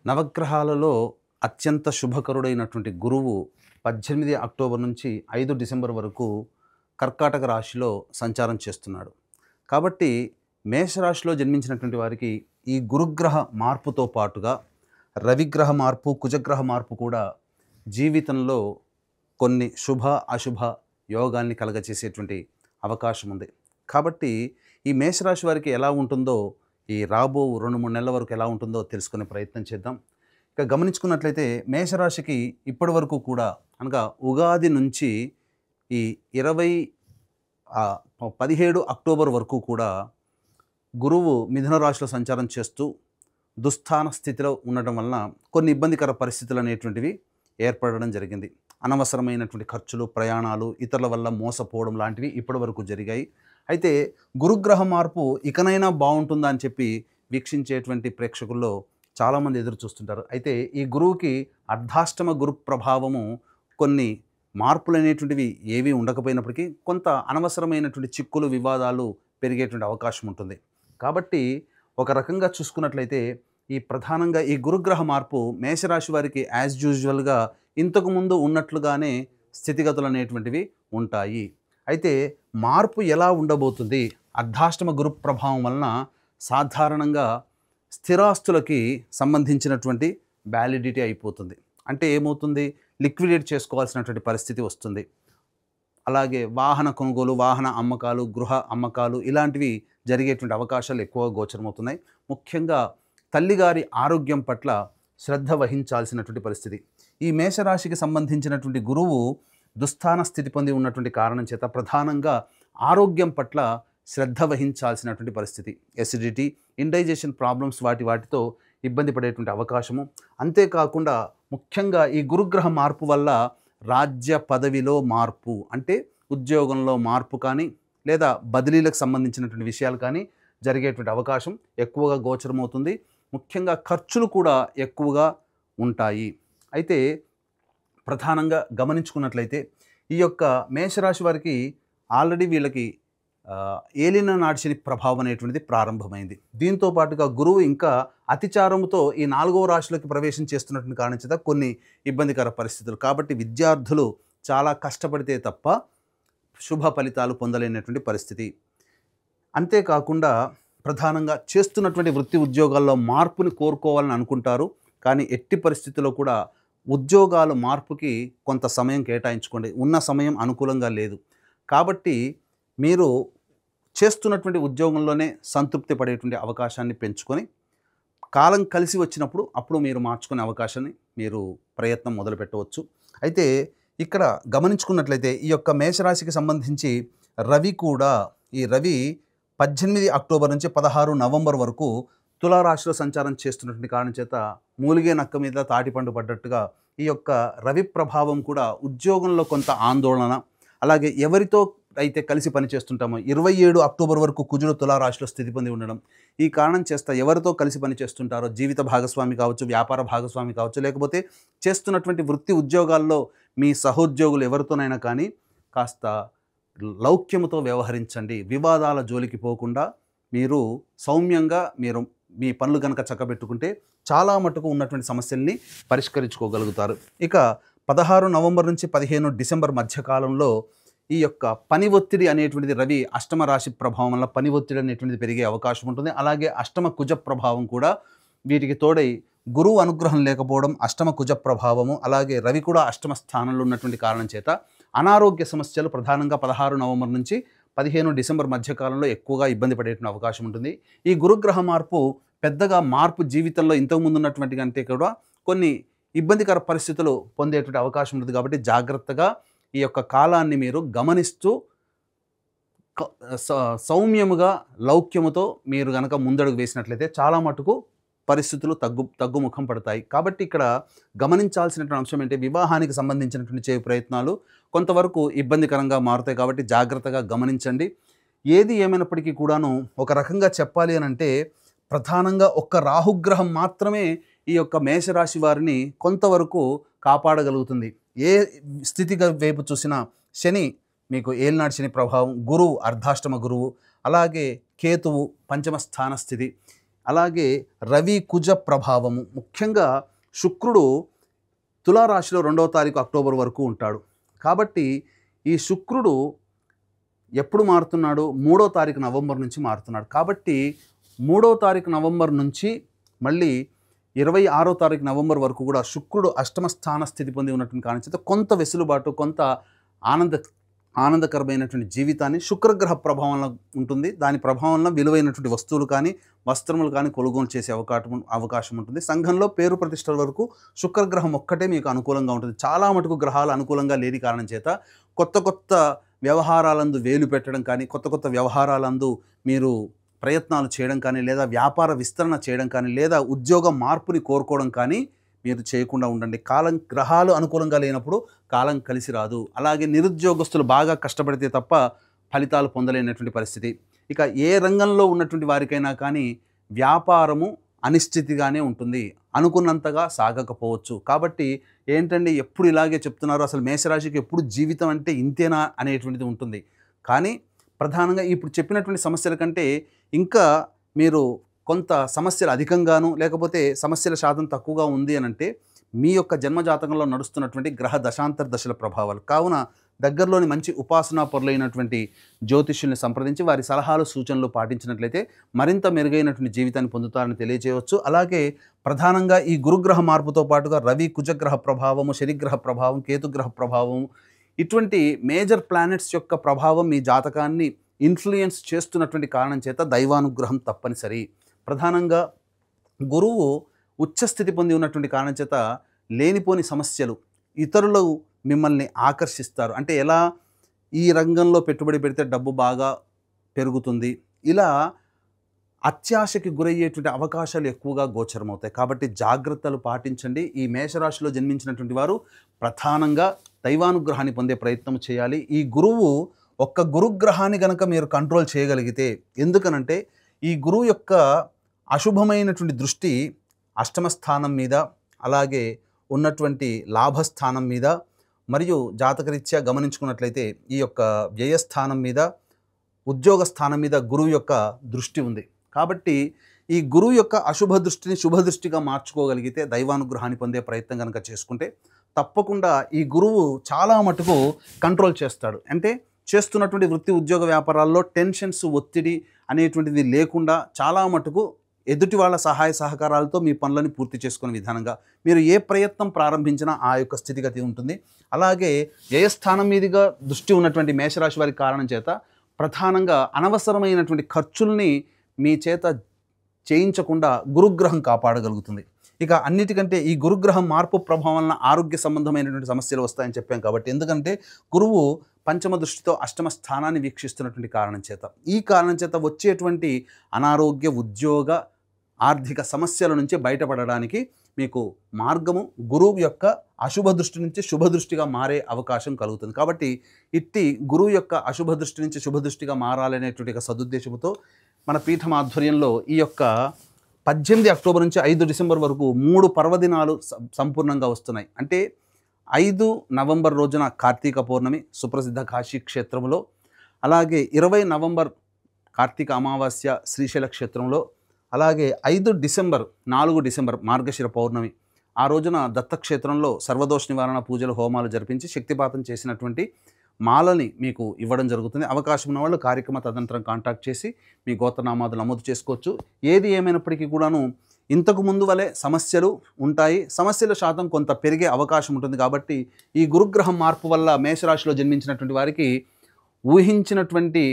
నవగ్రహాలలో అత్యంత శుభకరుడైనటువంటి గురువు 18 అక్టోబర్ నుంచి 5 డిసెంబర్ వరకు కర్కాటక రాశిలో సంచారం చేస్తున్నాడు. కాబట్టి మేషరాశిలో జన్మించినటువంటి వారికి ఈ గురుగ్రహ మార్పుతో పాటుగా రవిగ్రహ మార్పు, కుజగ్రహ మార్పు కూడా జీవితంలో కొన్ని శుభ అశుభ యోగాల్ని కలగచేసేటువంటి అవకాశం ఉంది. కాబట్టి ఈ మేషరాశి వారికి ఎలా ఉంటుందో, ఈ రాబో 2-3 నెలల వరకు ఎలా ఉంటుందో తెలుసుకునే ప్రయత్నం చేద్దాం. ఇక గమనించుకున్నట్లయితే మేషరాశికి ఇప్పటి వరకు కూడా అనగా ఉగాది నుంచి ఈ 17 అక్టోబర్ వరకు కూడా గురువు మిథున రాశిలో సంచారం చేస్తూ దుస్థాన స్థితిలో ఉండటం వలన కొన్ని ఇబ్బందికర పరిస్థితులు అనేటువంటివి ఏర్పడడం జరిగింది. అనవసరమైనటువంటి ఖర్చులు, ప్రయాణాలు, ఇతరుల వల్ల మోసపోవడం లాంటివి ఇప్పటి వరకు జరిగాయి. అయితే గురుగ్రహ మార్పు ఇకనైనా బాగుంటుందా అని చెప్పి వీక్షించేటువంటి ప్రేక్షకుల్లో చాలామంది ఎదురు చూస్తుంటారు. అయితే ఈ గురువుకి అర్ధాష్టమ గురు ప్రభావము కొన్ని మార్పులు అనేటువంటివి ఏవి ఉండకపోయినప్పటికీ కొంత అనవసరమైనటువంటి చిక్కులు, వివాదాలు పెరిగేటువంటి అవకాశం ఉంటుంది. కాబట్టి ఒక రకంగా చూసుకున్నట్లయితే ఈ ప్రధానంగా ఈ గురుగ్రహ మార్పు మేషరాశి వారికి యాజ్ యూజువల్గా ఇంతకుముందు ఉన్నట్లుగానే స్థితిగతులు అనేటువంటివి ఉంటాయి. అయితే మార్పు ఎలా ఉండబోతుంది? అర్ధాష్టమ గురు ప్రభావం వలన సాధారణంగా స్థిరాస్తులకి సంబంధించినటువంటి వ్యాలిడిటీ అయిపోతుంది. అంటే ఏమవుతుంది? లిక్విడేట్ చేసుకోవాల్సినటువంటి పరిస్థితి వస్తుంది. అలాగే వాహన కొనుగోలు, వాహన అమ్మకాలు, గృహ అమ్మకాలు ఇలాంటివి జరిగేటువంటి అవకాశాలు ఎక్కువగా గోచరమవుతున్నాయి. ముఖ్యంగా తల్లిగారి ఆరోగ్యం పట్ల శ్రద్ధ వహించాల్సినటువంటి పరిస్థితి. ఈ మేషరాశికి సంబంధించినటువంటి గురువు దుస్థాన స్థితి పొంది ఉన్నటువంటి కారణం చేత ప్రధానంగా ఆరోగ్యం పట్ల శ్రద్ధ వహించాల్సినటువంటి పరిస్థితి. ఎసిడిటీ, ఇండైజెషన్ ప్రాబ్లమ్స్ వాటితో ఇబ్బంది పడేటువంటి అవకాశము. అంతేకాకుండా ముఖ్యంగా ఈ గురుగ్రహ మార్పు వల్ల రాజ్య పదవిలో మార్పు, అంటే ఉద్యోగంలో మార్పు కానీ లేదా బదిలీలకు సంబంధించినటువంటి విషయాలు కానీ జరిగేటువంటి అవకాశం ఎక్కువగా గోచరమవుతుంది. ముఖ్యంగా ఖర్చులు కూడా ఎక్కువగా ఉంటాయి. అయితే ప్రధానంగా గమనించుకున్నట్లయితే ఈ యొక్క మేషరాశి వారికి ఆల్రెడీ వీళ్ళకి ఏలిన నాడిశని ప్రభావం అనేటువంటిది ప్రారంభమైంది. దీంతో పాటుగా గురువు ఇంకా అతిచారముతో ఈ 4వ రాశిలోకి ప్రవేశం చేస్తున్నటువంటి కారణం చేత కొన్ని ఇబ్బందికర పరిస్థితులు. కాబట్టి విద్యార్థులు చాలా కష్టపడితే తప్ప శుభ ఫలితాలు పొందలేనటువంటి పరిస్థితి. అంతేకాకుండా ప్రధానంగా చేస్తున్నటువంటి వృత్తి ఉద్యోగాల్లో మార్పుని కోరుకోవాలని అనుకుంటారు. కానీ ఎట్టి పరిస్థితుల్లో కూడా ఉద్యోగాలు మార్పుకి కొంత సమయం కేటాయించుకోండి. ఉన్న సమయం అనుకూలంగా లేదు. కాబట్టి మీరు చేస్తున్నటువంటి ఉద్యోగంలోనే సంతృప్తి పడేటువంటి అవకాశాన్ని పెంచుకొని కాలం కలిసి వచ్చినప్పుడు అప్పుడు మీరు మార్చుకునే అవకాశాన్ని మీరు ప్రయత్నం మొదలు పెట్టవచ్చు. అయితే ఇక్కడ గమనించుకున్నట్లయితే ఈ యొక్క మేషరాశికి సంబంధించి రవి కూడా, ఈ రవి 18 అక్టోబర్ నుంచి 16 నవంబర్ వరకు తులారాశిలో సంచారం చేస్తున్నటువంటి కారణం చేత మూలిగే నక్క మీద తాటిపండు పడ్డట్టుగా ఈ యొక్క రవి ప్రభావం కూడా ఉద్యోగంలో కొంత ఆందోళన, అలాగే ఎవరితో అయితే కలిసి పనిచేస్తుంటామో 27 అక్టోబర్ వరకు కుజుడు తులారాశిలో స్థితి పొంది ఉండడం, ఈ కారణం చేస్తా ఎవరితో కలిసి పనిచేస్తుంటారో జీవిత భాగస్వామి కావచ్చు, వ్యాపార భాగస్వామి కావచ్చు, లేకపోతే చేస్తున్నటువంటి వృత్తి ఉద్యోగాల్లో మీ సహోద్యోగులు ఎవరితోనైనా కానీ కాస్త లౌక్యముతో వ్యవహరించండి. వివాదాల జోలికి పోకుండా మీరు సౌమ్యంగా మీ పనులు కనుక చక్కబెట్టుకుంటే చాలా మటుకు ఉన్నటువంటి సమస్యల్ని పరిష్కరించుకోగలుగుతారు. ఇక 16 నవంబర్ నుంచి 15 డిసెంబర్ మధ్యకాలంలో ఈ యొక్క పని ఒత్తిడి అనేటువంటిది రవి అష్టమ రాశి ప్రభావం వల్ల పని ఒత్తిడి అనేటువంటిది పెరిగే అవకాశం ఉంటుంది. అలాగే అష్టమ కుజ ప్రభావం కూడా వీటికి తోడై గురువు అనుగ్రహం లేకపోవడం, అష్టమ కుజ ప్రభావము, అలాగే రవి కూడా అష్టమ స్థానంలో ఉన్నటువంటి కారణం చేత అనారోగ్య సమస్యలు ప్రధానంగా 16 నవంబర్ నుంచి 15 డిసెంబర్ మధ్యకాలంలో ఎక్కువగా ఇబ్బంది పడేటువంటి అవకాశం ఉంటుంది. ఈ గురుగ్రహ మార్పు పెద్దగా మార్పు జీవితంలో ఇంతకుముందు ఉన్నటువంటి కంటే కూడా కొన్ని ఇబ్బందికర పరిస్థితులు పొందేటువంటి అవకాశం ఉంటుంది. కాబట్టి జాగ్రత్తగా ఈ యొక్క కాలాన్ని మీరు గమనిస్తూ సౌమ్యముగా, లౌక్యముతో మీరు కనుక ముందడుగు వేసినట్లయితే చాలా మటుకు పరిస్థితులు తగ్గుముఖం పడతాయి. కాబట్టి ఇక్కడ గమనించాల్సినటువంటి అంశం ఏంటి? వివాహానికి సంబంధించినటువంటి చేయ ప్రయత్నాలు కొంతవరకు ఇబ్బందికరంగా మారుతాయి. కాబట్టి జాగ్రత్తగా గమనించండి. ఏది ఏమైనప్పటికీ కూడాను ఒక రకంగా చెప్పాలి అని అంటే ప్రధానంగా ఒక్క రాహుగ్రహం మాత్రమే ఈ యొక్క మేషరాశి వారిని కొంతవరకు కాపాడగలుగుతుంది. ఏ స్థితి వైపు చూసినా శని మీకు ఏలినాటి శని ప్రభావం, గురువు అర్ధాష్టమ గురువు, అలాగే కేతువు పంచమ స్థాన స్థితి, అలాగే రవి కుజ ప్రభావము, ముఖ్యంగా శుక్రుడు తులారాశిలో 2వ తారీఖు అక్టోబర్ వరకు ఉంటాడు. కాబట్టి ఈ శుక్రుడు ఎప్పుడు మారుతున్నాడు? 3వ తారీఖు నవంబర్ నుంచి మారుతున్నాడు. కాబట్టి 3వ తారీఖు నవంబర్ నుంచి మళ్ళీ 26వ తారీఖు నవంబర్ వరకు కూడా శుక్రుడు అష్టమ స్థాన స్థితి పొంది ఉన్నటువంటి కారణం చేత కొంత వెసులుబాటు, కొంత ఆనందకరమైనటువంటి జీవితాన్ని శుక్రగ్రహ ప్రభావంలో ఉంటుంది. దాని ప్రభావంలో విలువైనటువంటి వస్తువులు కానీ వస్త్రములు కానీ కొనుగోలు చేసే అవకాశం ఉంటుంది. సంఘంలో పేరు ప్రతిష్టల వరకు శుక్రగ్రహం ఒక్కటే మీకు అనుకూలంగా ఉంటుంది. చాలా మటుకు గ్రహాలు అనుకూలంగా లేని కారణం చేత కొత్త వ్యవహారాలందు వేలు పెట్టడం కానీ, కొత్త వ్యవహారాలందు మీరు ప్రయత్నాలు చేయడం కానీ, లేదా వ్యాపార విస్తరణ చేయడం కానీ, లేదా ఉద్యోగ మార్పుని కోరుకోవడం కానీ మీరు చేయకుండా ఉండండి. గ్రహాలు అనుకూలంగా లేనప్పుడు కాలం కలిసి రాదు. అలాగే నిరుద్యోగస్తులు బాగా కష్టపడితే తప్ప ఫలితాలు పొందలేనటువంటి పరిస్థితి. ఇక ఏ రంగంలో ఉన్నటువంటి వారికైనా కానీ వ్యాపారము అనిశ్చితిగానే ఉంటుంది, అనుకున్నంతగా సాగకపోవచ్చు. కాబట్టి ఏంటండి ఎప్పుడు ఇలాగే చెప్తున్నారు, అసలు మేషరాశికి ఎప్పుడు జీవితం అంటే ఇంతేనా అనేటువంటిది ఉంటుంది. కానీ ప్రధానంగా ఇప్పుడు చెప్పినటువంటి సమస్యల కంటే ఇంకా మీరు కొంత సమస్యలు అధికంగాను, లేకపోతే సమస్యల శాతం తక్కువగా ఉంది అని అంటే మీ యొక్క జన్మజాతకంలో నడుస్తున్నటువంటి గ్రహ దశాంతర దశల ప్రభావాలు. కావున దగ్గరలోని మంచి ఉపాసనా పరులైనటువంటి జ్యోతిష్యుల్ని సంప్రదించి వారి సలహాలు సూచనలు పాటించినట్లయితే మరింత మెరుగైనటువంటి జీవితాన్ని పొందుతారని తెలియజేయవచ్చు. అలాగే ప్రధానంగా ఈ గురుగ్రహ మార్పుతో పాటుగా రవి కుజగ్రహ ప్రభావము, శనిగ్రహ ప్రభావం, కేతుగ్రహ ప్రభావం, ఇటువంటి మేజర్ ప్లానెట్స్ యొక్క ప్రభావం మీ జాతకాన్ని ఇన్ఫ్లుయెన్స్ చేస్తున్నటువంటి కారణం చేత దైవానుగ్రహం తప్పనిసరి. ప్రధానంగా గురువు ఉచ్చస్థితి పొంది ఉన్నటువంటి కారణం చేత లేనిపోని సమస్యలు, ఇతరులు మిమ్మల్ని ఆకర్షిస్తారు. అంటే ఎలా, ఈ రంగంలో పెట్టుబడి పెడితే డబ్బు బాగా పెరుగుతుంది, ఇలా అత్యాశకి గురయ్యేటువంటి అవకాశాలు ఎక్కువగా గోచరమవుతాయి. కాబట్టి జాగ్రత్తలు పాటించండి. ఈ మేషరాశిలో జన్మించినటువంటి వారు ప్రధానంగా దైవానుగ్రహాన్ని పొందే ప్రయత్నం చేయాలి. ఈ గురువు ఒక్క గురుగ్రహాన్ని కనుక మీరు కంట్రోల్ చేయగలిగితే, ఎందుకనంటే ఈ గురువు యొక్క అశుభమైనటువంటి దృష్టి అష్టమ స్థానం మీద, అలాగే ఉన్నటువంటి లాభస్థానం మీద, మరియు జాతకరీత్యా గమనించుకున్నట్లయితే ఈ యొక్క వ్యయస్థానం మీద, ఉద్యోగ స్థానం మీద గురువు యొక్క దృష్టి ఉంది. కాబట్టి ఈ గురువు యొక్క అశుభ దృష్టిని శుభ దృష్టిగా మార్చుకోగలిగితే, దైవానుగ్రహాన్ని పొందే ప్రయత్నం కనుక చేసుకుంటే తప్పకుండా ఈ గురువు చాలా మటుకు కంట్రోల్ చేస్తాడు. అంటే చేస్తున్నటువంటి వృత్తి ఉద్యోగ వ్యాపారాల్లో టెన్షన్స్, ఒత్తిడి అనేటువంటిది లేకుండా చాలా మటుకు ఎదుటి వాళ్ళ సహాయ సహకారాలతో మీ పనులను పూర్తి చేసుకునే విధానంగా మీరు ఏ ప్రయత్నం ప్రారంభించినా ఆ యొక్క స్థితిగతి ఉంటుంది. అలాగే వ్యయస్థానం మీదుగా దృష్టి ఉన్నటువంటి మేషరాశి వారి కారణం చేత ప్రధానంగా అనవసరమైనటువంటి ఖర్చుల్ని మీ చేత చేయించకుండా గురుగ్రహం కాపాడగలుగుతుంది. ఇక అన్నిటికంటే ఈ గురుగ్రహం మార్పు ప్రభావం వలన ఆరోగ్య సంబంధమైనటువంటి సమస్యలు వస్తాయని చెప్పాం. కాబట్టి ఎందుకంటే గురువు పంచమ దృష్టితో అష్టమ స్థానాన్ని వీక్షిస్తున్నటువంటి కారణం చేత, ఈ కారణం చేత వచ్చేటువంటి అనారోగ్య, ఉద్యోగ, ఆర్థిక సమస్యల నుంచి బయటపడడానికి మీకు మార్గము గురువు యొక్క అశుభ దృష్టి నుంచి శుభ దృష్టిగా మారే అవకాశం కలుగుతుంది. కాబట్టి ఇట్టి గురువు యొక్క అశుభ దృష్టి నుంచి శుభ దృష్టిగా మారాలనేటువంటి సదుద్దేశంతో మన పీఠం ఆధ్వర్యంలో ఈ యొక్క 18 అక్టోబర్ నుంచి 5 డిసెంబర్ వరకు 3 పర్వదినాలు సంపూర్ణంగా వస్తున్నాయి. అంటే 5 నవంబర్ రోజున కార్తీక పౌర్ణమి సుప్రసిద్ధ కాశీ క్షేత్రంలో, అలాగే 20 నవంబర్ కార్తీక అమావాస్య శ్రీశైల క్షేత్రంలో, అలాగే 5 డిసెంబర్ 4 డిసెంబర్ మార్గశిర పౌర్ణమి ఆ రోజున దత్తక్షేత్రంలో సర్వదోష నివారణ పూజలు, హోమాలు జరిపించి శక్తిపాతం చేసినటువంటి మాలని మీకు ఇవ్వడం జరుగుతుంది. అవకాశం ఉన్న వాళ్ళు కార్యక్రమ తదనంతరం కాంటాక్ట్ చేసి మీ గోత్రనామాలు నమోదు చేసుకోవచ్చు. ఏది ఏమైనప్పటికీ కూడాను ఇంతకు ముందు వలె సమస్యలు ఉంటాయి, సమస్యల శాతం కొంత పెరిగే అవకాశం ఉంటుంది. కాబట్టి ఈ గురుగ్రహం మార్పు వల్ల మేషరాశిలో జన్మించినటువంటి వారికి ఊహించినటువంటి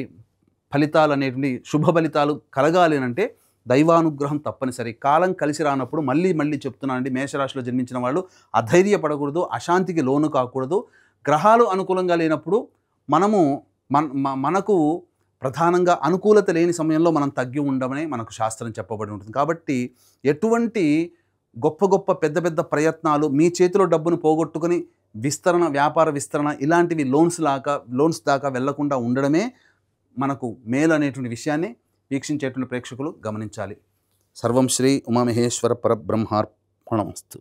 ఫలితాలు అనేటువంటి శుభ ఫలితాలు కలగాలి అంటే దైవానుగ్రహం తప్పనిసరి. కాలం కలిసి రానప్పుడు మళ్ళీ చెప్తున్నానండి, మేషరాశిలో జన్మించిన వాళ్ళు అధైర్యపడకూడదు, అశాంతికి లోను కాకూడదు. గ్రహాలు అనుకూలంగా లేనప్పుడు మనకు ప్రధానంగా అనుకూలత లేని సమయంలో మనం తగ్గి ఉండమని మనకు శాస్త్రం చెప్పబడి ఉంటుంది. కాబట్టి ఎటువంటి గొప్ప పెద్ద ప్రయత్నాలు, మీ చేతిలో డబ్బును పోగొట్టుకుని విస్తరణ, వ్యాపార విస్తరణ ఇలాంటివి లోన్స్ దాకా వెళ్లకుండా ఉండడమే మనకు మేలు అనేటువంటి విషయాన్ని వీక్షించేటువంటి ప్రేక్షకులు గమనించాలి. సర్వం శ్రీ ఉమామహేశ్వర పరబ్రహ్మార్పణమస్తు.